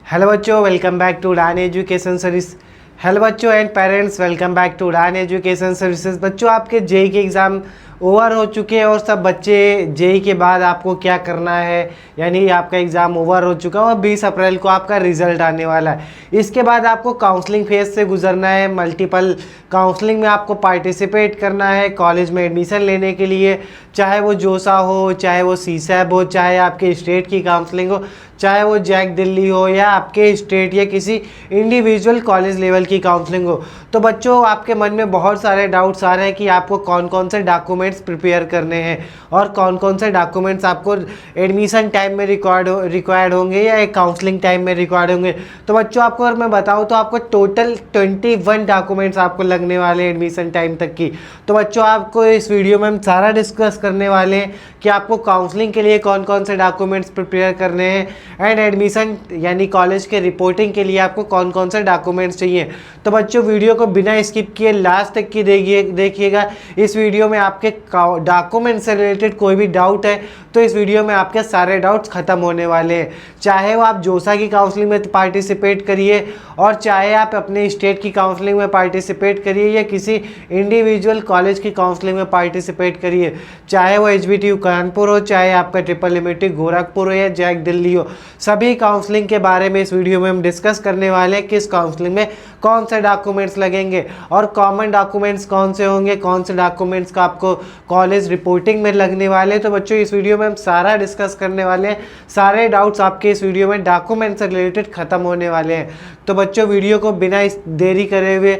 Hello बच्चों, welcome back to Udaan education service. Hello बच्चों and parents, welcome back to Udaan education services. बच्चों, आपके JEE के एग्ज़ाम ओवर हो चुके हैं और सब बच्चे जेई के बाद आपको क्या करना है, यानी आपका एग्ज़ाम ओवर हो चुका है और 20 अप्रैल को आपका रिजल्ट आने वाला है। इसके बाद आपको काउंसलिंग फेज से गुजरना है। मल्टीपल काउंसलिंग में आपको पार्टिसिपेट करना है कॉलेज में एडमिशन लेने के लिए, चाहे वो जोसा हो, चाहे वो सीसैब हो, चाहे आपके स्टेट की काउंसलिंग हो, चाहे वो जैक दिल्ली हो या आपके स्टेट या किसी इंडिविजुअल कॉलेज लेवल की काउंसलिंग हो। तो बच्चों, आपके मन में बहुत सारे डाउट्स आ रहे हैं कि आपको कौन कौन से डॉक्यूमेंट्स प्रिपेयर करने हैं और कौन कौन से डॉक्यूमेंट्स आपको एडमिशन टाइम में रिक्वायर्ड होंगे या एक काउंसलिंग टाइम में रिक्वायर्ड होंगे। तो बच्चों, आपको अगर मैं बताऊँ तो आपको टोटल 21 डॉक्यूमेंट्स आपको लगने वाले हैं एडमिशन टाइम तक की। तो बच्चों, आपको इस वीडियो में हम सारा डिस्कस करने वाले हैं कि आपको काउंसलिंग के लिए कौन कौन से डॉक्यूमेंट्स प्रिपेयर करने हैं एंड एडमिशन यानी कॉलेज के रिपोर्टिंग के लिए आपको कौन कौन से डॉक्यूमेंट्स चाहिए। तो बच्चों, वीडियो को बिना स्किप किए लास्ट तक की देखिएगा। इस वीडियो में आपके डॉक्यूमेंट से रिलेटेड कोई भी डाउट है तो इस वीडियो में आपके सारे डाउट्स खत्म होने वाले हैं। चाहे वो आप जोसा की काउंसलिंग में पार्टिसिपेट करिए और चाहे आप अपने स्टेट की काउंसलिंग में पार्टिसिपेट करिए या किसी इंडिविजुअल कॉलेज की काउंसलिंग में पार्टिसिपेट करिए, चाहे वो HBTU कानपुर हो, चाहे आपका ट्रिपल गोरखपुर हो या जैक दिल्ली हो, सभी काउंसलिंग के बारे में इस वीडियो में हम डिस्कस करने वाले हैं। किस काउंसलिंग में कौन से डॉक्यूमेंट्स लगेंगे और कॉमन डॉक्यूमेंट्स कौन से होंगे, कौन से डॉक्यूमेंट्स का आपको कॉलेज रिपोर्टिंग में लगने वाले। तो बच्चों, इस वीडियो में हम सारा डिस्कस करने वाले हैं। सारे डाउट्स आपके इस वीडियो में डॉक्यूमेंट से रिलेटेड खत्म होने वाले हैं। तो बच्चों, वीडियो को बिना देरी करे हुए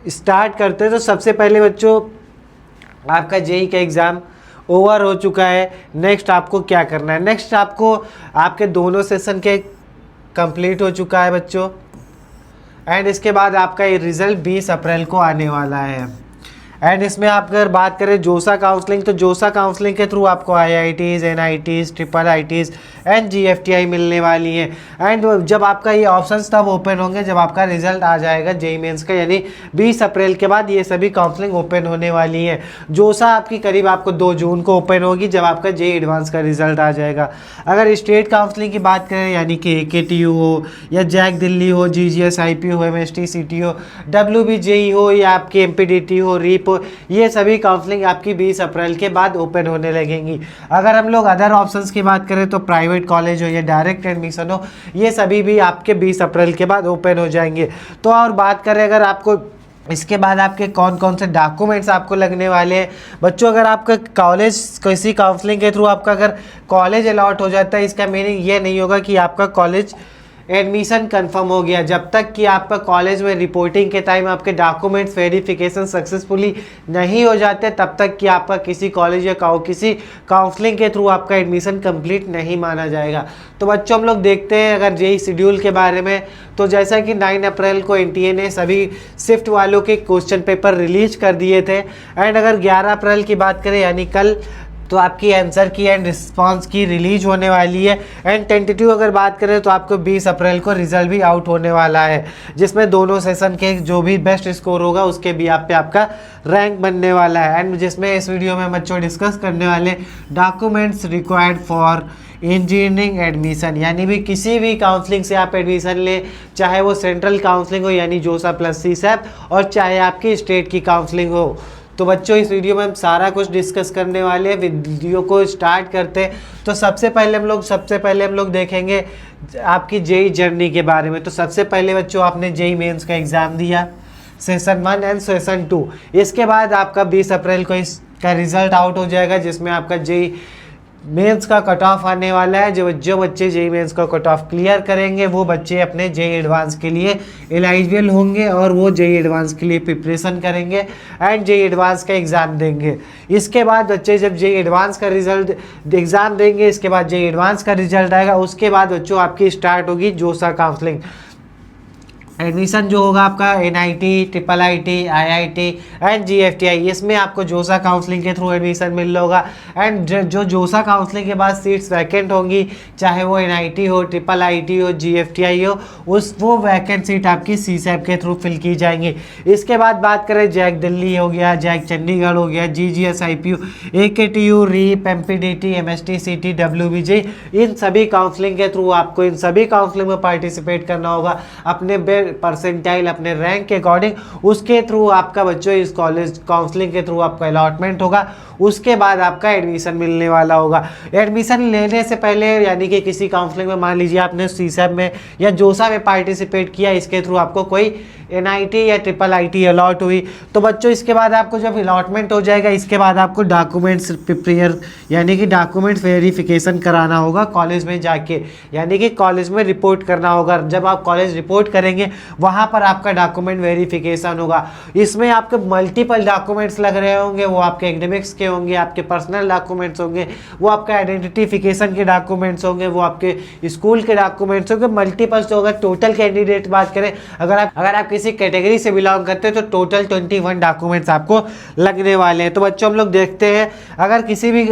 स्टार्ट करते हैं। तो सबसे पहले बच्चों, आपका जेई का एग्ज़ाम ओवर हो चुका है। नेक्स्ट आपको क्या करना है? नेक्स्ट आपको आपके दोनों सेशन के कंप्लीट हो चुका है बच्चों एंड इसके बाद आपका ये रिज़ल्ट 20 अप्रैल को आने वाला है। एंड इसमें आप अगर बात करें जोसा काउंसलिंग, तो जोसा काउंसलिंग के थ्रू आपको IITs, NITs, triple ITs and GFTI मिलने वाली हैं। एंड जब आपका ये ऑप्शंस तब ओपन होंगे जब आपका रिजल्ट आ जाएगा जेई मेंस का, यानी 20 अप्रैल के बाद ये सभी काउंसलिंग ओपन होने वाली हैं। जोसा आपकी करीब आपको 2 जून को ओपन होगी जब आपका जेई एडवांस का रिजल्ट आ जाएगा। अगर स्टेट काउंसलिंग की बात करें, यानी कि AKTU हो या जैक दिल्ली हो, GGS IP हो, MST CT हो, WBJE हो या आपकी MPDT हो, रीप, ये सभी काउंसलिंग आपकी 20 अप्रैल के बाद ओपन होने लगेंगी। अगर हम लोग अदर ऑप्शंस की बात करें तो प्राइवेट कॉलेज हो या डायरेक्ट एडमिशन हो, ये सभी भी आपके 20 अप्रैल के बाद ओपन हो जाएंगे। तो और बात करें अगर आपको इसके बाद आपके कौन कौन से डॉक्यूमेंट्स आपको लगने वाले हैं बच्चों, अगर आपका कॉलेज किसी काउंसलिंग के थ्रू आपका अगर कॉलेज अलॉट हो जाता है, इसका मीनिंग ये नहीं होगा कि आपका कॉलेज एडमिशन कंफर्म हो गया। जब तक कि आपका कॉलेज में रिपोर्टिंग के टाइम आपके डॉक्यूमेंट्स वेरिफिकेशन सक्सेसफुली नहीं हो जाते, तब तक कि आपका किसी कॉलेज या किसी काउंसलिंग के थ्रू आपका एडमिशन कंप्लीट नहीं माना जाएगा। तो बच्चों, हम लोग देखते हैं अगर जेई शेड्यूल के बारे में, तो जैसा कि 9 अप्रैल को NTA ने सभी शिफ्ट वालों के क्वेश्चन पेपर रिलीज कर दिए थे एंड अगर 11 अप्रैल की बात करें यानी कल, तो आपकी आंसर की एंड रिस्पांस की रिलीज होने वाली है। एंड टेंटेटिव अगर बात करें तो आपको 20 अप्रैल को रिजल्ट भी आउट होने वाला है, जिसमें दोनों सेशन के जो भी बेस्ट स्कोर होगा उसके भी आप पे आपका रैंक बनने वाला है। एंड जिसमें इस वीडियो में बच्चों डिस्कस करने वाले documents required for engineering admission, यानी भी किसी भी काउंसलिंग से आप एडमिशन ले, चाहे वो सेंट्रल काउंसलिंग हो यानी जोसा प्लस सीसैप और चाहे आपकी स्टेट की काउंसलिंग हो। तो बच्चों, इस वीडियो में हम सारा कुछ डिस्कस करने वाले हैं। वीडियो को स्टार्ट करते हैं। तो सबसे पहले हम लोग देखेंगे आपकी जेई जर्नी के बारे में। तो सबसे पहले बच्चों, आपने जेई मेंस का एग्ज़ाम दिया सेशन 1 एंड सेशन 2। इसके बाद आपका 20 अप्रैल को इसका रिजल्ट आउट हो जाएगा, जिसमें आपका जेई मेंस का कट ऑफ आने वाला है। जो बच्चे जेई मेंस का कट ऑफ क्लियर करेंगे वो बच्चे अपने जेई एडवांस के लिए एलिजिबल होंगे और वो जेई एडवांस के लिए प्रिपरेशन करेंगे एंड जेई एडवांस का एग्ज़ाम देंगे। इसके बाद बच्चे जब जेई एडवांस का रिजल्ट एग्ज़ाम देंगे, इसके बाद जेई एडवांस का रिजल्ट आएगा, उसके बाद बच्चों आपकी स्टार्ट होगी जोसा काउंसलिंग। एडमिशन जो होगा आपका NIT, IIT, IIT and GFTI, इसमें आपको जोसा काउंसलिंग के थ्रू एडमिशन मिल रहा होगा। एंड जो जोसा काउंसलिंग के बाद सीट्स वैकेंट होंगी, चाहे वो NIT हो, IIT हो, GFTI हो, वो वैकेंट सीट आपकी CSAP के थ्रू फिल की जाएंगी। इसके बाद बात करें जैक दिल्ली हो गया, जैक चंडीगढ़ हो गया, GGS, IPU, AKTU, REAP, MPDT, MST, CT, WBJ, इन सभी काउंसलिंग के थ्रू आपको इन सभी काउंसलिंग में पार्टिसिपेट करना होगा अपने परसेंटाइल, अपने रैंक के अकॉर्डिंग। उसके थ्रू आपका बच्चों इस कॉलेज काउंसलिंग के थ्रू आपका अलॉटमेंट होगा, उसके बाद आपका एडमिशन मिलने वाला होगा। एडमिशन लेने से पहले यानी कि किसी काउंसलिंग में मान लीजिए आपने CSAP में या जोसा में पार्टिसिपेट किया, इसके थ्रू आपको कोई NIT या IIT अलॉट हुई, तो बच्चों इसके बाद आपको जब अलॉटमेंट हो जाएगा, इसके बाद आपको डॉक्यूमेंट्स प्रिपेयर यानी कि डॉक्यूमेंट्स वेरिफिकेशन कराना होगा कॉलेज में जाके, यानी कि कॉलेज में रिपोर्ट करना होगा। जब आप कॉलेज रिपोर्ट करेंगे वहाँ पर आपका डॉक्यूमेंट वेरिफिकेशन होगा। इसमें आपके मल्टीपल डॉक्यूमेंट्स लग रहे होंगे, वो आपके एकेडमिक्स के होंगे, आपके पर्सनल डॉक्यूमेंट्स होंगे, वो आपका आइडेंटिफिकेशन के डॉक्यूमेंट्स होंगे, वो आपके स्कूल के डॉक्यूमेंट्स होंगे, मल्टीपल्स होगा। टोटल कैंडिडेट बात करें, अगर आप किसी कैटेगरी से बिलोंग करते हैं तो टोटल 21 डॉक्यूमेंट्स आपको लगने वाले हैं। तो बच्चों हम लोग देखते हैं, अगर किसी भी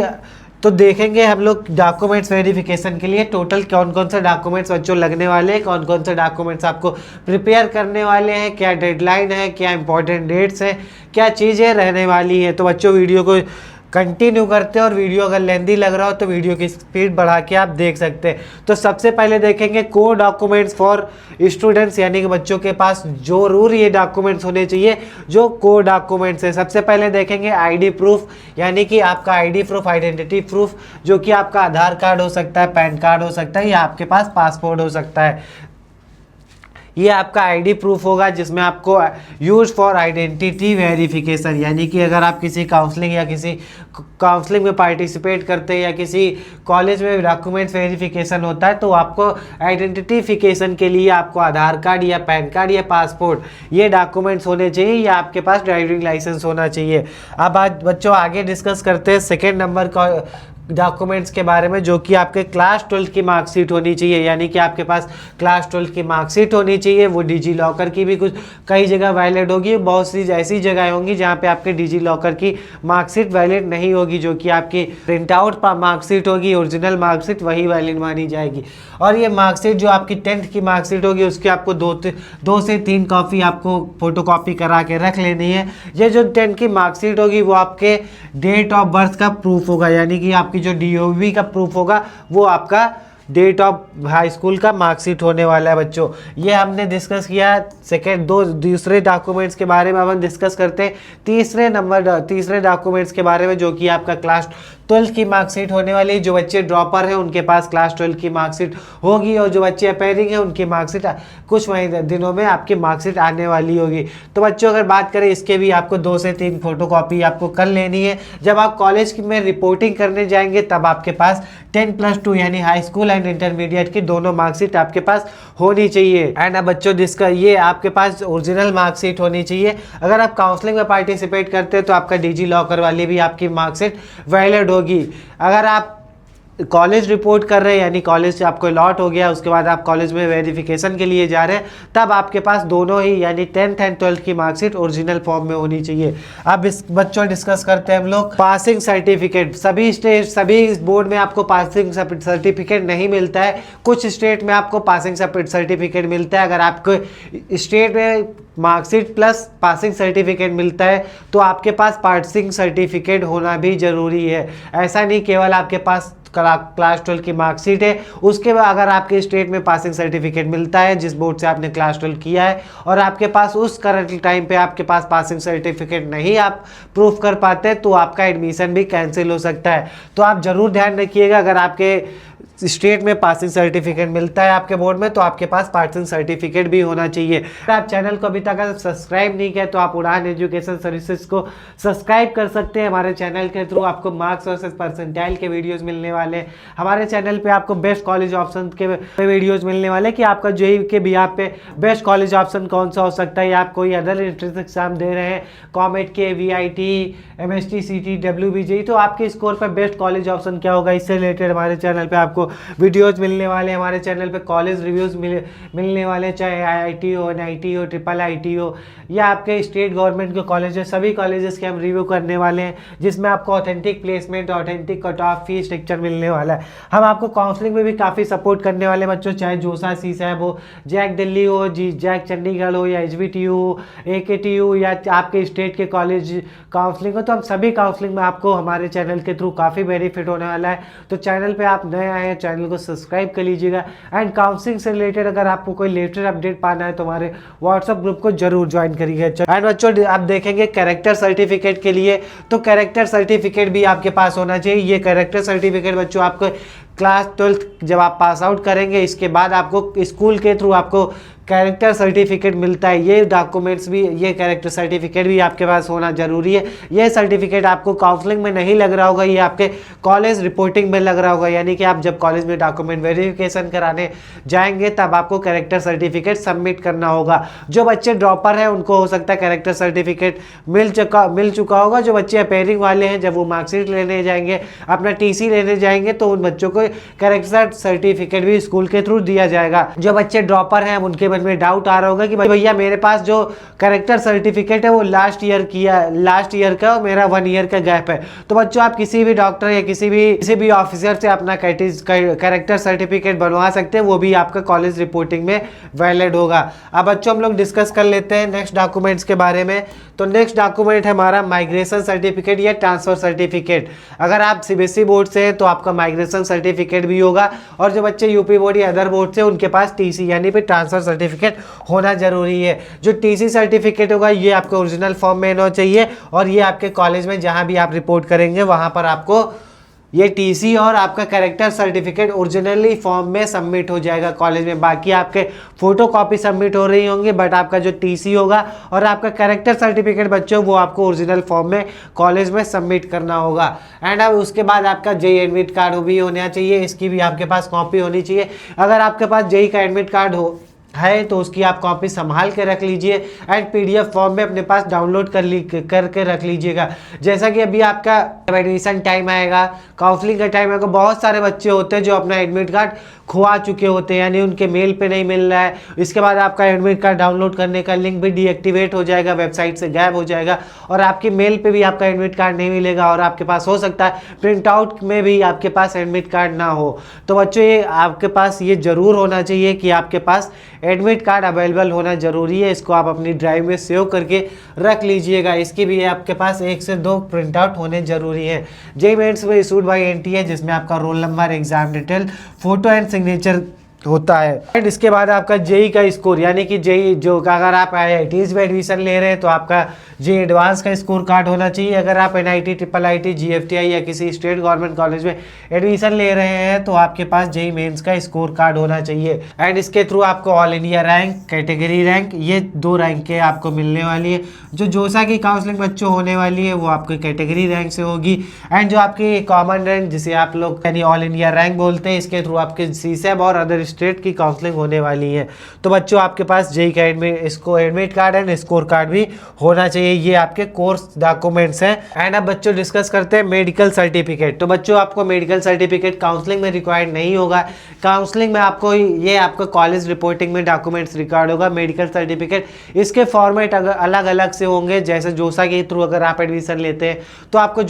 तो देखेंगे हम लोग डॉक्यूमेंट्स वेरिफिकेशन के लिए टोटल कौन कौन से डॉक्यूमेंट्स बच्चों लगने वाले हैं, कौन कौन से डॉक्यूमेंट्स आपको प्रिपेयर करने वाले हैं, क्या डेडलाइन है, क्या इंपॉर्टेंट डेट्स है, क्या चीज़ें रहने वाली है। तो बच्चों वीडियो को कंटिन्यू करते हैं, और वीडियो अगर लेंदी लग रहा हो तो वीडियो की स्पीड बढ़ा के आप देख सकते हैं। तो सबसे पहले देखेंगे कोर डॉक्यूमेंट्स फॉर स्टूडेंट्स, यानी कि बच्चों के पास जरूर ये डॉक्यूमेंट्स होने चाहिए जो कोर डॉक्यूमेंट्स है। सबसे पहले देखेंगे ID प्रूफ, यानी कि आपका ID प्रूफ, आइडेंटिटी प्रूफ, जो कि आपका आधार कार्ड हो सकता है, पैन कार्ड हो सकता है, या आपके पास पासपोर्ट हो सकता है। ये आपका ID प्रूफ होगा जिसमें आपको यूज फॉर आइडेंटिटी वेरिफिकेशन, यानी कि अगर आप किसी काउंसलिंग या किसी काउंसलिंग में पार्टिसिपेट करते हैं या किसी कॉलेज में डॉक्यूमेंट्स वेरिफिकेशन होता है, तो आपको आइडेंटिफिकेशन के लिए आपको आधार कार्ड या पैन कार्ड या पासपोर्ट, ये डॉक्यूमेंट्स होने चाहिए, या आपके पास ड्राइविंग लाइसेंस होना चाहिए। अब आज बच्चों आगे डिस्कस करते हैं सेकेंड नंबर का डॉक्यूमेंट्स के बारे में, जो कि आपके क्लास 12 की मार्कशीट होनी चाहिए, यानी कि आपके पास क्लास 12 की मार्कशीट होनी चाहिए। वो डिजी लॉकर की भी कुछ कई जगह वैलिड होगी, बहुत सी ऐसी जगह होंगी जहाँ पे आपके डिजी लॉकर की मार्कशीट वैलिड नहीं होगी, जो कि आपकी प्रिंट आउट मार्कशीट होगी, ओरिजिनल मार्कशीट वही वैलिड मानी जाएगी। और ये मार्कशीट जो आपकी 10th की मार्कशीट होगी, उसकी आपको दो से तीन कॉपी आपको फोटो कॉपी करा के रख लेनी है। ये जो 10th की मार्कशीट होगी वो आपके डेट ऑफ बर्थ का प्रूफ होगा, यानी कि आपकी जो DOB का प्रूफ होगा वो आपका डेट ऑफ हाई स्कूल का मार्कशीट होने वाला है। बच्चों ये हमने डिस्कस किया दूसरे डॉक्यूमेंट्स के बारे में। अब हम डिस्कस करते हैं तीसरे डॉक्यूमेंट्स के बारे में, जो कि आपका क्लास 12 की मार्कशीट होने वाली। जो बच्चे ड्रॉपर हैं उनके पास क्लास 12 की मार्कशीट होगी, और जो बच्चे अपेयरिंग हैं उनकी मार्कशीट कुछ दिनों में आपकी मार्कशीट आने वाली होगी। तो बच्चों अगर बात करें इसके भी आपको 2 से 3 फोटोकॉपी आपको कर लेनी है। जब आप कॉलेज में रिपोर्टिंग करने जाएंगे तब आपके पास 10+2 यानी हाई स्कूल एंड इंटरमीडिएट की दोनों मार्कशीट आपके पास होनी चाहिए। एंड अब बच्चों ये आपके पास ओरिजिनल मार्कशीट होनी चाहिए। अगर आप काउंसलिंग में पार्टिसिपेट करते हैं तो आपका डिजी लॉकर वाली भी आपकी मार्कशीट वैलिड होगी। अगर आप कॉलेज रिपोर्ट कर रहे हैं, यानी कॉलेज से आपको अलॉट हो गया, उसके बाद आप कॉलेज में वेरिफिकेशन के लिए जा रहे हैं, तब आपके पास दोनों ही यानी 10th एंड 12th की मार्कशीट ओरिजिनल फॉर्म में होनी चाहिए। अब इस बच्चों डिस्कस करते हैं हम लोग पासिंग सर्टिफिकेट। सभी बोर्ड में आपको पासिंग सर्टिफिकेट नहीं मिलता है, कुछ स्टेट में आपको पासिंग सर्टिफिकेट मिलता है। अगर आपको स्टेट में मार्कशीट प्लस पासिंग सर्टिफिकेट मिलता है तो आपके पास पासिंग सर्टिफिकेट होना भी जरूरी है। ऐसा नहीं केवल आपके पास क्लास 12 की मार्कशीट है, उसके बाद अगर आपके स्टेट में पासिंग सर्टिफिकेट मिलता है जिस बोर्ड से आपने क्लास 12 किया है, और आपके पास उस करंट टाइम पे आपके पास पासिंग सर्टिफिकेट नहीं आप प्रूफ कर पाते, तो आपका एडमिशन भी कैंसिल हो सकता है। तो आप जरूर ध्यान रखिएगा, अगर आपके स्टेट में पासिंग सर्टिफिकेट मिलता है आपके बोर्ड में, तो आपके पास पासिंग सर्टिफिकेट भी होना चाहिए। अगर आप चैनल को अभी तक सब्सक्राइब नहीं किया तो आप उड़ान एजुकेशन सर्विसेज को सब्सक्राइब कर सकते हैं। हमारे चैनल के थ्रू आपको मार्क्स वर्सेस परसेंटाइल के वीडियोस मिलने वाले। हमारे चैनल पे आपको बेस्ट कॉलेज ऑप्शन के वीडियोस मिलने वाले कि आपका जेईई के बिहाफ पे बेस्ट कॉलेज ऑप्शन कौन सा हो सकता है, या आप कोई अदर एंट्रेंस एग्जाम दे रहे हैं, कॉमेट के, VIT, MST, CT, WBJ, तो आपके स्कोर पर बेस्ट कॉलेज ऑप्शन क्या होगा, इससे रिलेटेड हमारे चैनल पर आपको वीडियोज़ मिलने वाले हैं हमारे चैनल पे, कॉलेज रिव्यूज़ मिलने वाले, चाहे IIT हो, NIT हो, IIIT हो या आपके स्टेट गवर्नमेंट के कॉलेज है, सभी कॉलेजेस के हम रिव्यू करने वाले हैं, जिसमें आपको authentic placement, authentic cut off, fee structure मिलने वाला है। हम आपको काउंसलिंग में भी काफ़ी सपोर्ट करने वाले बच्चों, चाहे जोसा CSAB हो, जैक दिल्ली हो, जैक चंडीगढ़ हो, या HBTU हो, AKTU या आपके स्टेट के कॉलेज काउंसलिंग हो, तो हम सभी काउंसलिंग में आपको हमारे चैनल के थ्रू काफ़ी बेनिफिट होने वाला है। तो चैनल पे आप नए आए हैं, चैनल को सब्सक्राइब कर लीजिएगा। एंड काउंसलिंग से रिलेटेड अगर आपको कोई लेटेस्ट अपडेट पाना है तो हमारे व्हाट्सअप ग्रुप को जरूर ज्वाइन करिएगा। एंड बच्चों आप देखेंगे कैरेक्टर सर्टिफिकेट के लिए, तो कैरेक्टर सर्टिफिकेट भी आपके पास होना चाहिए। ये कैरेक्टर सर्टिफिकेट बच्चों आपको क्लास 12th जब आप पास आउट करेंगे, इसके बाद आपको स्कूल के थ्रू आपको कैरेक्टर सर्टिफिकेट मिलता है। ये डॉक्यूमेंट्स भी, ये कैरेक्टर सर्टिफिकेट भी आपके पास होना जरूरी है। ये सर्टिफिकेट आपको काउंसलिंग में नहीं लग रहा होगा, ये आपके कॉलेज रिपोर्टिंग में लग रहा होगा, यानी कि आप जब कॉलेज में डॉक्यूमेंट वेरिफिकेशन कराने जाएंगे तब आपको कैरेक्टर सर्टिफिकेट सबमिट करना होगा। जो बच्चे ड्रॉपर हैं उनको हो सकता है कैरेक्टर सर्टिफिकेट मिल चुका होगा। जो बच्चे अपेयरिंग वाले हैं, जब वो मार्कशीट लेने जाएंगे, अपना TC लेने जाएंगे, तो उन बच्चों को कैरेक्टर सर्टिफिकेट भी स्कूल के थ्रू दिया जाएगा। जो बच्चे ड्रॉपर हैं उनके में डाउट आ रहा होगा कि भैया मेरे पास जो कैरेक्टर सर्टिफिकेट है वो लास्ट ईयर का और मेरा 1 ईयर का गैप है। तो बच्चों आप किसी भी डॉक्टर या किसी भी ऑफिसर से अपना कैरेक्टर सर्टिफिकेट बनवा सकते हैं, वो भी आपका कॉलेज रिपोर्टिंग में वैलिड होगा। अब बच्चों हम लोग डिस्कस कर लेते हैं नेक्स्ट डॉक्यूमेंट्स के बारे में। तो नेक्स्ट डॉक्यूमेंट है हमारा माइग्रेशन सर्टिफिकेट या ट्रांसफर सर्टिफिकेट। अगर आप CBSE बोर्ड से हैं तो आपका माइग्रेशन सर्टिफिकेट भी होगा, और जो बच्चे UP बोर्ड या अदर बोर्ड से उनके पास TC यानी फिर ट्रांसफर सर्टिफिकेट होना जरूरी है। जो TC सर्टिफिकेट होगा ये आपको ओरिजिनल फॉर्म में होना चाहिए, और ये आपके कॉलेज में जहां भी आप रिपोर्ट करेंगे वहां पर आपको ये TC और आपका कैरेक्टर सर्टिफिकेट ओरिजिनली फॉर्म में सबमिट हो जाएगा कॉलेज में। बाकी आपके फोटो कॉपी सबमिट हो रही होंगी, बट आपका जो TC होगा और आपका कैरेक्टर सर्टिफिकेट बच्चों वो आपको ओरिजिनल फॉर्म में कॉलेज में सबमिट करना होगा। एंड अब उसके बाद आपका JEE एडमिट कार्ड भी होना चाहिए, इसकी भी आपके पास कॉपी होनी चाहिए। अगर आपके पास JEE का एडमिट कार्ड है तो उसकी आप कॉपी संभाल के रख लीजिए, एंड PDF फॉर्म में अपने पास डाउनलोड करके रख लीजिएगा। जैसा कि अभी आपका एडमिशन टाइम आएगा, काउंसलिंग का टाइम आएगा, बहुत सारे बच्चे होते हैं जो अपना एडमिट कार्ड खुआ चुके होते हैं, यानी उनके मेल पे नहीं मिल रहा है। इसके बाद आपका एडमिट कार्ड डाउनलोड करने का लिंक भी डीएक्टिवेट हो जाएगा, वेबसाइट से गायब हो जाएगा, और आपकी मेल पे भी आपका एडमिट कार्ड नहीं मिलेगा, और आपके पास हो सकता है प्रिंट आउट में भी आपके पास एडमिट कार्ड ना हो। तो बच्चों ये आपके पास ये जरूर होना चाहिए कि आपके पास एडमिट कार्ड अवेलेबल होना जरूरी है। इसको आप अपनी ड्राइव में सेव करके रख लीजिएगा। इसकी भी आपके पास 1 से 2 प्रिंट आउट होने जरूरी है। JEE मेंस में इशूड बाय NTA है, जिसमें आपका roll number, exam detail, photo and signature होता है। एंड इसके बाद आपका JEE का स्कोर, यानी कि JEE जो अगर आप IITs में एडमिशन ले रहे हैं तो आपका JEE एडवांस का स्कोर कार्ड होना चाहिए। अगर आप NIT, IIIT, GFTI या किसी स्टेट गवर्नमेंट कॉलेज में एडमिशन ले रहे हैं तो आपके पास JEE मेंस का स्कोर कार्ड होना चाहिए। एंड इसके थ्रू आपको all India rank, category rank, ये 2 रैंक के आपको मिलने वाली है। जो जोसा की काउंसलिंग बच्चों होने वाली है वो आपको कैटेगरी रैंक से होगी। एंड जो आपकी कॉमन रैंक, जिसे आप लोग यानी ऑल इंडिया रैंक बोलते हैं, इसके थ्रू आपके CSAB और अदर स्टेट की काउंसलिंग होने वाली है। तो बच्चों आपके पास JEE का admit card and score card भी होना चाहिए। ये आपके कोर्स डॉक्यूमेंट्स हैं। एंड अब बच्चों डिस्कस करते हैं मेडिकल सर्टिफिकेट। तो बच्चों आपको मेडिकल सर्टिफिकेट काउंसलिंग में रिक्वायर्ड नहीं होगा। काउंसलिंग में आपको ये आपका कॉलेज रिपोर्टिंग में डॉक्यूमेंट्स रिकॉर्ड होगा। मेडिकल सर्टिफिकेट इसके फॉर्मेट अलग अलग से होंगे। जैसे जोसा के थ्रू अगर आप एडमिशन लेते हैं तो आपको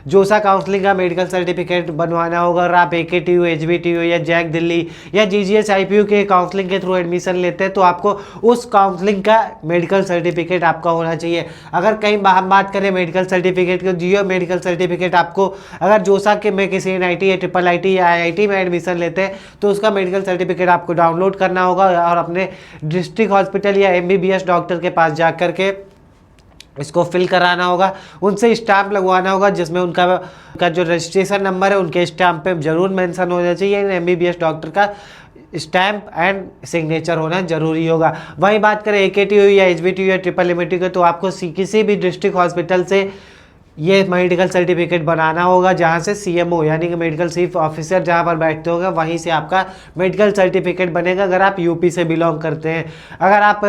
जोसा काउंसलिंग का मेडिकल सर्टिफिकेट बनवाना होगा। और आप AKTU, HBTU या जैक दिल्ली या GGS IPU के काउंसलिंग के थ्रू एडमिशन लेते हैं तो आपको उस काउंसलिंग का मेडिकल सर्टिफिकेट आपका होना चाहिए। अगर कहीं हम बात करें मेडिकल सर्टिफिकेट की, जियो मेडिकल सर्टिफिकेट आपको अगर जोसा के में किसी NIT या IIIT या IIT में एडमिशन लेते हैं तो उसका मेडिकल सर्टिफिकेट आपको डाउनलोड करना होगा और अपने डिस्ट्रिक्ट हॉस्पिटल या MBBS डॉक्टर के पास जा करके इसको फिल कराना होगा। उनसे स्टैम्प लगवाना होगा, जिसमें उनका जो रजिस्ट्रेशन नंबर है उनके स्टैम्प पे जरूर मेंशन होना चाहिए। MBBS डॉक्टर का स्टैम्प एंड सिग्नेचर होना जरूरी होगा। वहीं बात करें AKTU या HBTU या IIIT के, तो आपको किसी भी डिस्ट्रिक्ट हॉस्पिटल से ये मेडिकल सर्टिफिकेट बनाना होगा, जहाँ से CMO यानी कि मेडिकल चीफ ऑफिसर जहाँ पर बैठते होगा वहीं से आपका मेडिकल सर्टिफिकेट बनेगा। अगर आप UP से बिलोंग करते हैं, अगर आप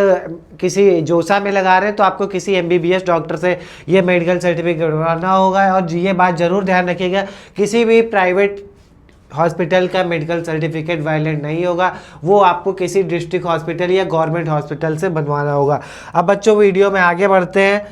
किसी जोसा में लगा रहे हैं तो आपको किसी MBBS डॉक्टर से ये मेडिकल सर्टिफिकेट बनाना होगा। और ये बात जरूर ध्यान रखिएगा, किसी भी प्राइवेट हॉस्पिटल का मेडिकल सर्टिफिकेट वैलिड नहीं होगा, वो आपको किसी डिस्ट्रिक्ट हॉस्पिटल या गवर्नमेंट हॉस्पिटल से बनवाना होगा। अब बच्चों वीडियो में आगे बढ़ते हैं।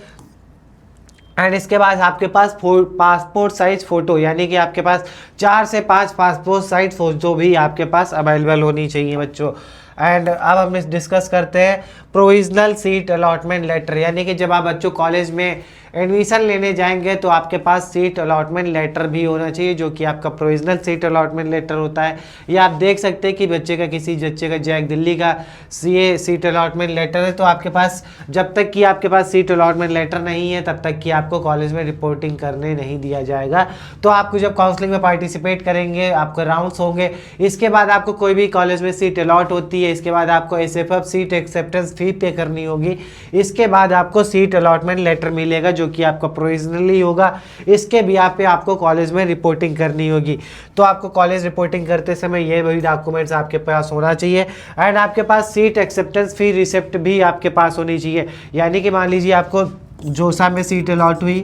एंड इसके बाद आपके पास पासपोर्ट साइज फ़ोटो, यानी कि आपके पास 4 से 5 पासपोर्ट साइज फ़ोटो भी आपके पास अवेलेबल होनी चाहिए बच्चों। एंड अब हम डिस्कस करते हैं प्रोविजनल सीट अलॉटमेंट लेटर, यानी कि जब आप बच्चों कॉलेज में एडमिशन लेने जाएंगे तो आपके पास सीट अलॉटमेंट लेटर भी होना चाहिए, जो कि आपका प्रोविजनल सीट अलॉटमेंट लेटर होता है। या आप देख सकते हैं कि किसी बच्चे का जैक दिल्ली का सीए सीट अलॉटमेंट लेटर है, तो आपके पास जब तक कि आपके पास सीट अलॉटमेंट लेटर नहीं है तब तक कि आपको कॉलेज में रिपोर्टिंग करने नहीं दिया जाएगा। तो आपको जब काउंसलिंग में पार्टिसिपेट करेंगे, आपके राउंड्स होंगे, इसके बाद आपको कोई भी कॉलेज में सीट अलॉट होती है, इसके बाद आपको SFF सीट एक्सेप्टेंस फी पे करनी होगी, इसके बाद आपको सीट अलॉटमेंट लेटर मिलेगा जो कि आपका प्रोविजनली होगा। इसके भी पे आपको कॉलेज में रिपोर्टिंग करनी होगी। तो आपको कॉलेज रिपोर्टिंग करते समय ये वही डॉक्यूमेंट्स आपके पास होना चाहिए। एंड आपके पास सीट एक्सेप्टेंस फी रिसिप्ट भी आपके पास होनी चाहिए, यानी कि मान लीजिए आपको जोसा में सीट अलॉट हुई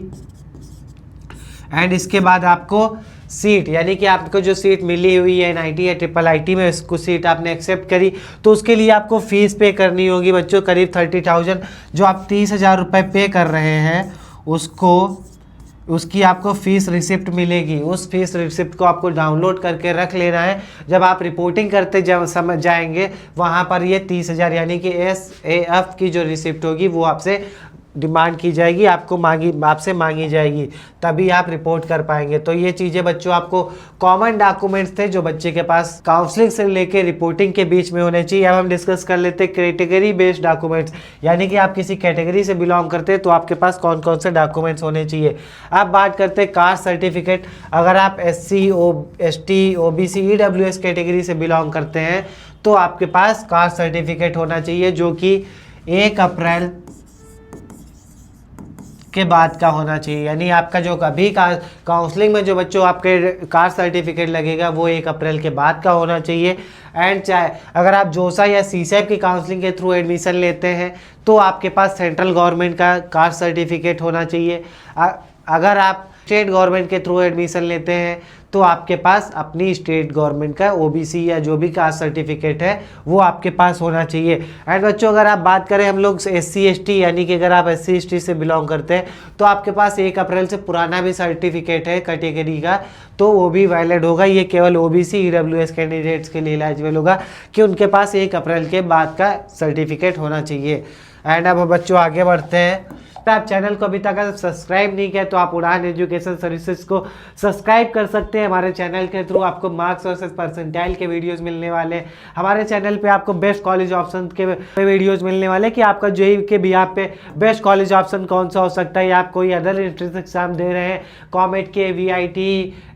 एंड इसके बाद आपको सीट, यानी कि आपको जो सीट मिली हुई है NIT या IIIT में, उसको सीट आपने एक्सेप्ट करी, तो उसके लिए आपको फ़ीस पे करनी होगी बच्चों, करीब 30,000 जो आप 30,000 रुपये पे कर रहे हैं उसकी आपको फ़ीस रिसिप्ट मिलेगी। उस फीस रिसिप्ट को आपको डाउनलोड करके रख लेना है। जब आप रिपोर्टिंग करते जब समझ जाएंगे वहाँ पर ये 30,000 यानी कि SAF की जो रिसिप्ट होगी वो आपसे डिमांड की जाएगी, आपसे मांगी जाएगी, तभी आप रिपोर्ट कर पाएंगे। तो ये चीज़ें बच्चों आपको कॉमन डॉक्यूमेंट्स थे जो बच्चे के पास काउंसलिंग से लेके रिपोर्टिंग के बीच में होने चाहिए। अब हम डिस्कस कर लेते हैं कैटेगरी बेस्ड डॉक्यूमेंट्स, यानी कि आप किसी कैटेगरी से बिलोंग करते हैं तो आपके पास कौन कौन से डॉक्यूमेंट्स होने चाहिए। अब बात करते हैं कास्ट सर्टिफिकेट। अगर आप SC ST OBC EWS category से बिलोंग करते हैं तो आपके पास कास्ट सर्टिफिकेट होना चाहिए, जो कि 1 अप्रैल के बाद का होना चाहिए। यानी आपका जो अभी काउंसलिंग में जो बच्चों आपके कास्ट सर्टिफिकेट लगेगा वो 1 अप्रैल के बाद का होना चाहिए। एंड चाहे अगर आप जोसा या CSAP की काउंसलिंग के थ्रू एडमिशन लेते हैं तो आपके पास सेंट्रल गवर्नमेंट का कास्ट सर्टिफिकेट होना चाहिए। अगर आप स्टेट गवर्नमेंट के थ्रू एडमिशन लेते हैं तो आपके पास अपनी स्टेट गवर्नमेंट का OBC या जो भी कास्ट सर्टिफिकेट है वो आपके पास होना चाहिए। एंड बच्चों अगर आप बात करें हम लोग SC ST, यानी कि अगर आप SC ST से बिलोंग करते हैं तो आपके पास 1 अप्रैल से पुराना भी सर्टिफिकेट है कैटेगरी का, तो वो भी वैलिड होगा। ये केवल OBC EWS कैंडिडेट्स के लिए एलिजिबल होगा कि उनके पास 1 अप्रैल के बाद का सर्टिफिकेट होना चाहिए। एंड अब बच्चों आगे बढ़ते हैं। आप चैनल को अभी तक सब्सक्राइब नहीं किया तो आप उड़ान एजुकेशन सर्विसेज को सब्सक्राइब कर सकते हैं। हमारे चैनल के थ्रू आपको मार्क्स वर्सेस परसेंटाइल के वीडियोस मिलने वाले हैं। हमारे चैनल पे आपको बेस्ट कॉलेज ऑप्शन के वीडियोस मिलने वाले कि आपका JEE के भी आप पे बेस्ट कॉलेज ऑप्शन कौन सा हो सकता है, या आप कोई अदर एंट्रेंस एग्जाम दे रहे हैं, कॉमेट के, VIT,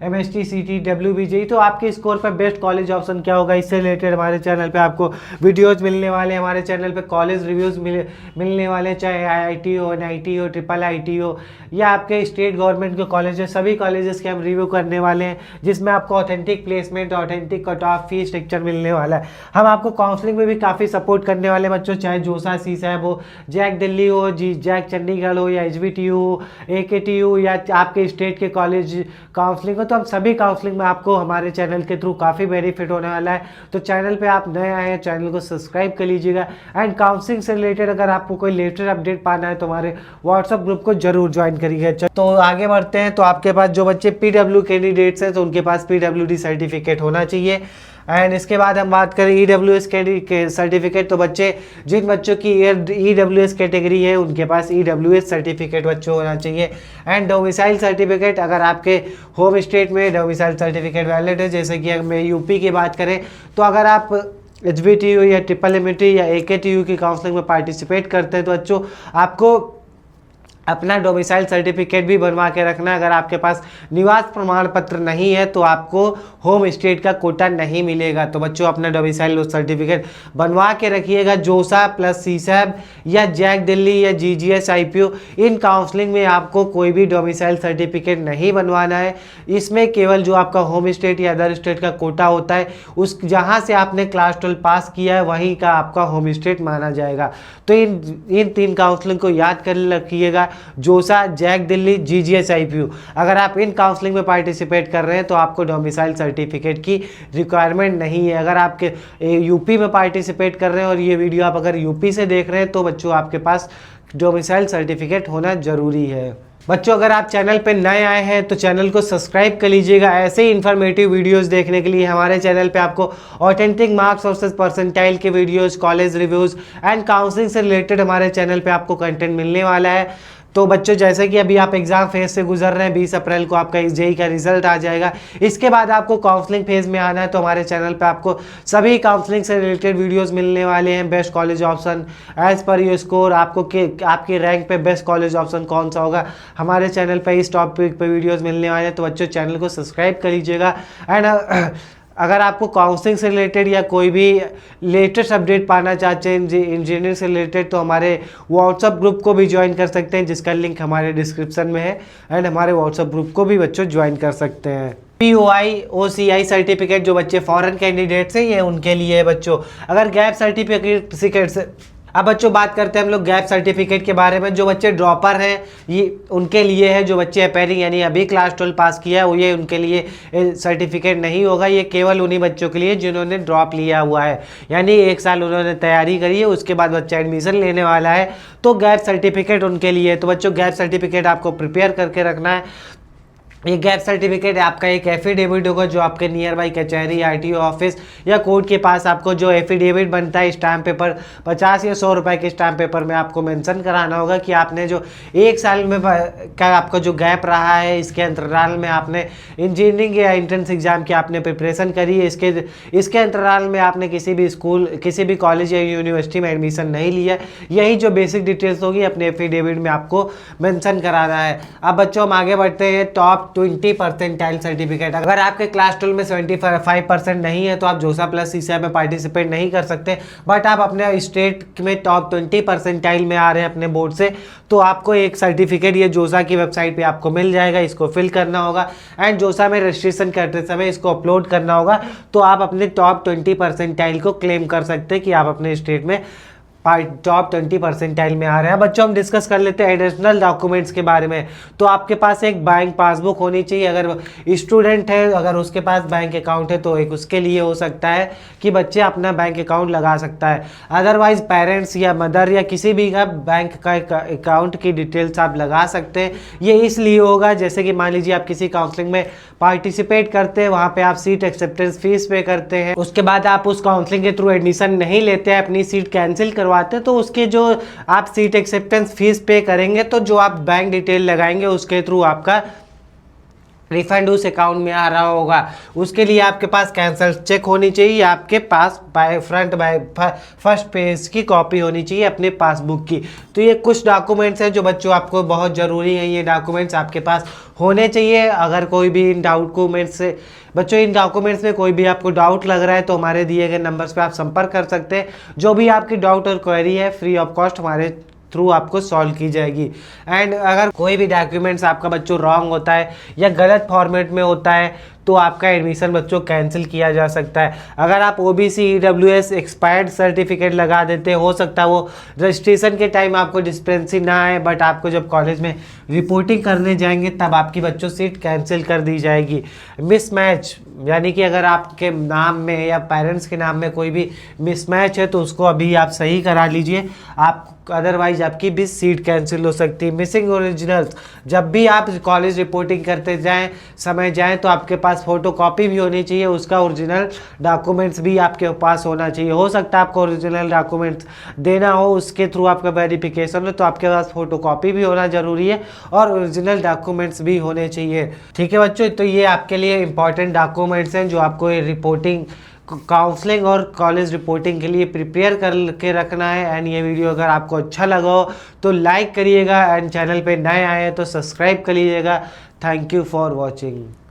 MST CT WBJEE, तो आपके स्कोर पर बेस्ट कॉलेज ऑप्शन क्या होगा, इससे रिलेटेड हमारे चैनल पर आपको वीडियोज़ मिलने वाले हैं। हमारे चैनल पर कॉलेज रिव्यूज़ मिलने वाले, चाहे IIT हो, NIT हो, IIIT हो या आपके स्टेट गवर्नमेंट के कॉलेज है, सभी कॉलेजेस के हम रिव्यू करने वाले हैं, जिसमें आपको authentic placement, authentic cut off fee structure मिलने वाला है। हम आपको काउंसलिंग में भी काफ़ी सपोर्ट करने वाले बच्चों, चाहे जोसा CSAP हो, जैक दिल्ली हो, जैक चंडीगढ़ हो, या HBTU हो, AKTU या आपके स्टेट के कॉलेज काउंसलिंग हो, तो हम सभी काउंसलिंग में आपको हमारे चैनल के थ्रू काफ़ी बेनिफिट होने वाला है। तो चैनल पर आप नए आए हैं, चैनल को सब्सक्राइब कर लीजिएगा। एंड काउंसलिंग से रिलेटेड अगर आपको कोई लेटेस्ट अपडेट पाना है तो हमारे व्हाट्सएप ग्रुप को जरूर ज्वाइन करिएगा। तो आगे बढ़ते हैं। तो आपके पास जो बच्चे PW कैंडिडेट्स हैं तो उनके पास PWD सर्टिफिकेट होना चाहिए। एंड इसके बाद हम बात करें EWS के सर्टिफिकेट, तो जिन बच्चों की EWS कैटेगरी है उनके पास EWS सर्टिफिकेट बच्चों होना चाहिए। एंड डोमिसाइल सर्टिफिकेट, अगर आपके होम स्टेट में डोमिसाइल सर्टिफिकेट वैलिड है, जैसे कि अगर मैं UP की बात करें तो अगर आप HBTU या MMT या AKTU की काउंसलिंग में पार्टिसिपेट करते हैं तो बच्चों आपको अपना डोमिसाइल सर्टिफिकेट भी बनवा के रखना। अगर आपके पास निवास प्रमाण पत्र नहीं है तो आपको होम स्टेट का कोटा नहीं मिलेगा। तो बच्चों अपना डोमिसाइल सर्टिफिकेट बनवा के रखिएगा। जोसा प्लस CSAP या जैक दिल्ली या GGS IPO, इन काउंसलिंग में आपको कोई भी डोमिसाइल सर्टिफिकेट नहीं बनवाना है। इसमें केवल जो आपका होम स्टेट या अदर स्टेट का कोटा होता है, उस जहाँ से आपने क्लास 12 पास किया है वहीं का आपका होम स्टेट माना जाएगा। तो इन 3 काउंसलिंग को याद कर रखिएगा। जोसा, जैक दिल्ली, GGSIPU। अगर आप इन काउंसलिंग में पार्टिसिपेट कर रहे हैं तो आपको डोमिसाइल सर्टिफिकेट की रिक्वायरमेंट नहीं है। अगर आपके यूपी में पार्टिसिपेट कर रहे हैं और ये वीडियो आप अगर यूपी से देख रहे हैं तो बच्चों आपके पास डोमिसाइल सर्टिफिकेट होना जरूरी है। बच्चों अगर आप चैनल पे नए आए हैं तो चैनल को सब्सक्राइब कर लीजिएगा। ऐसे ही इन्फॉर्मेटिव वीडियोस देखने के लिए हमारे चैनल पे आपको ऑथेंटिक मार्क्स वर्सेस परसेंटाइल के videos, college reviews and counselling से रिलेटेड हमारे चैनल पे आपको कंटेंट मिलने वाला है। तो बच्चों जैसे कि अभी आप एग्जाम फेज से गुजर रहे हैं, 20 अप्रैल को आपका जेईई का रिजल्ट आ जाएगा। इसके बाद आपको काउंसलिंग फेज में आना है तो हमारे चैनल पे आपको सभी काउंसलिंग से रिलेटेड वीडियोस मिलने वाले हैं। Best college option as per your score, आपको आपके रैंक पे बेस्ट कॉलेज ऑप्शन कौन सा होगा, हमारे चैनल पे इस टॉपिक पे वीडियोस मिलने वाले हैं। तो बच्चों चैनल को सब्सक्राइब कर लीजिएगा। एंड अगर आपको काउंसलिंग से रिलेटेड या कोई भी लेटेस्ट अपडेट पाना चाहते हैं इंजीनियरिंग से रिलेटेड तो हमारे व्हाट्सअप ग्रुप को भी ज्वाइन कर सकते हैं, जिसका लिंक हमारे डिस्क्रिप्शन में है। एंड हमारे व्हाट्सअप ग्रुप को भी बच्चों ज्वाइन कर सकते हैं। POI OCI सर्टिफिकेट जो बच्चे फॉरेन कैंडिडेट्स हैं ये उनके लिए है बच्चों। अगर गैप सर्टिफिकेट से अब बच्चों बात करते हैं हम लोग गैप सर्टिफिकेट के बारे में। जो बच्चे ड्रॉपर हैं ये उनके लिए है। जो बच्चे अपेयरिंग यानी अभी क्लास 12 पास किया है वो ये उनके लिए सर्टिफिकेट नहीं होगा। ये केवल उन्हीं बच्चों के लिए जिन्होंने ड्रॉप लिया हुआ है, यानी 1 साल उन्होंने तैयारी करी है उसके बाद बच्चा एडमिशन लेने वाला है तो गैप सर्टिफिकेट उनके लिए है। तो बच्चों गैप सर्टिफिकेट आपको प्रिपेयर करके रखना है। ये गैप सर्टिफिकेट आपका एक एफिडेविट होगा जो आपके नियर बाई कचहरी, RTO ऑफिस या कोर्ट के पास आपको जो एफिडेविट बनता है स्टैम्प पेपर 50 या 100 रुपए के स्टैम्प पेपर में आपको मेंशन कराना होगा कि आपने जो 1 साल में का आपका जो गैप रहा है इसके अंतराल में आपने इंजीनियरिंग या एंट्रेंस एग्जाम की आपने प्रिपरेशन करी है, इसके अंतराल में आपने किसी भी स्कूल, किसी भी कॉलेज या यूनिवर्सिटी में एडमिशन नहीं लिया। यही जो बेसिक डिटेल्स होगी अपने एफिडेविट में आपको मेंशन कराना है। अब बच्चों हम आगे बढ़ते हैं। टॉप 20 परसेंटाइल सर्टिफिकेट, अगर आपके क्लास 12 में 75% नहीं है तो आप जोसा प्लस CCI में पार्टिसिपेट नहीं कर सकते। बट आप अपने स्टेट में टॉप 20 परसेंटाइल में आ रहे हैं अपने बोर्ड से तो आपको एक सर्टिफिकेट ये जोसा की वेबसाइट पे आपको मिल जाएगा। इसको फिल करना होगा एंड जोसा में रजिस्ट्रेशन करते समय इसको अपलोड करना होगा तो आप अपने टॉप 20 परसेंटाइल को क्लेम कर सकते हैं कि आप अपने स्टेट में टॉप 20 परसेंटाइल में आ रहे हैं। बच्चों हम डिस्कस कर लेते हैं एडिशनल डॉक्यूमेंट्स के बारे में। तो आपके पास एक बैंक पासबुक होनी चाहिए। अगर स्टूडेंट है, अगर उसके पास बैंक अकाउंट है तो एक उसके लिए हो सकता है कि बच्चे अपना बैंक अकाउंट लगा सकता है। अदरवाइज पेरेंट्स या मदर या किसी भी का बैंक का अकाउंट की डिटेल्स आप लगा सकते हैं। ये इसलिए होगा जैसे कि मान लीजिए आप किसी काउंसलिंग में पार्टिसिपेट करते हैं, वहाँ पे आप सीट एक्सेप्टेंस फीस पे करते हैं, उसके बाद आप उस काउंसलिंग के थ्रू एडमिशन नहीं लेते हैं, अपनी सीट कैंसिल करवाते हैं तो उसके जो आप सीट एक्सेप्टेंस फीस पे करेंगे तो जो आप बैंक डिटेल लगाएंगे उसके थ्रू आपका रिफंड उस अकाउंट में आ रहा होगा। उसके लिए आपके पास कैंसल चेक होनी चाहिए, आपके पास फर्स्ट पेज की कॉपी होनी चाहिए अपने पासबुक की। तो ये कुछ डॉक्यूमेंट्स हैं जो बच्चों आपको बहुत ज़रूरी हैं। ये डॉक्यूमेंट्स आपके पास होने चाहिए। अगर कोई भी इन डॉक्यूमेंट्स से बच्चों इन डॉक्यूमेंट्स में कोई भी आपको डाउट लग रहा है तो हमारे दिए गए नंबर्स पे आप संपर्क कर सकते हैं। जो भी आपकी डाउट और क्वेरी है फ्री ऑफ कॉस्ट हमारे थ्रू आपको सॉल्व की जाएगी। एंड अगर कोई भी डॉक्यूमेंट्स आपका बच्चों रॉन्ग होता है या गलत फॉर्मेट में होता है तो आपका एडमिशन बच्चों कैंसिल किया जा सकता है। अगर आप OBC EWS एक्सपायर्ड सर्टिफिकेट लगा देते हैं, हो सकता है वो रजिस्ट्रेशन के टाइम आपको डिस्पेंसी ना आए बट आपको जब कॉलेज में रिपोर्टिंग करने जाएंगे तब आपकी बच्चों सीट कैंसिल कर दी जाएगी। मिसमैच यानी कि अगर आपके नाम में या पेरेंट्स के नाम में कोई भी मिसमैच है तो उसको अभी आप सही करा लीजिए, आप अदरवाइज आपकी भी सीट कैंसिल हो सकती है। मिसिंग ओरिजिनल्स, जब भी आप कॉलेज रिपोर्टिंग करते जाएं तो आपके पास फोटोकॉपी भी होनी चाहिए, उसका ओरिजिनल डॉक्यूमेंट्स भी आपके पास होना चाहिए। हो सकता है आपको ओरिजिनल डॉक्यूमेंट्स देना हो, उसके थ्रू आपका वेरिफिकेशन हो तो आपके पास फोटोकॉपी भी होना जरूरी है और ओरिजिनल डॉक्यूमेंट्स भी होने चाहिए। ठीक है बच्चों, तो ये आपके लिए इंपॉर्टेंट डॉक्यूमेंट्स हैं जो आपको रिपोर्टिंग, काउंसलिंग और कॉलेज रिपोर्टिंग के लिए प्रिपेयर करके रखना है। एंड ये वीडियो अगर आपको अच्छा लगा हो तो लाइक करिएगा एंड चैनल पे नए आए हैं तो सब्सक्राइब कर लीजिएगा। Thank you for watching.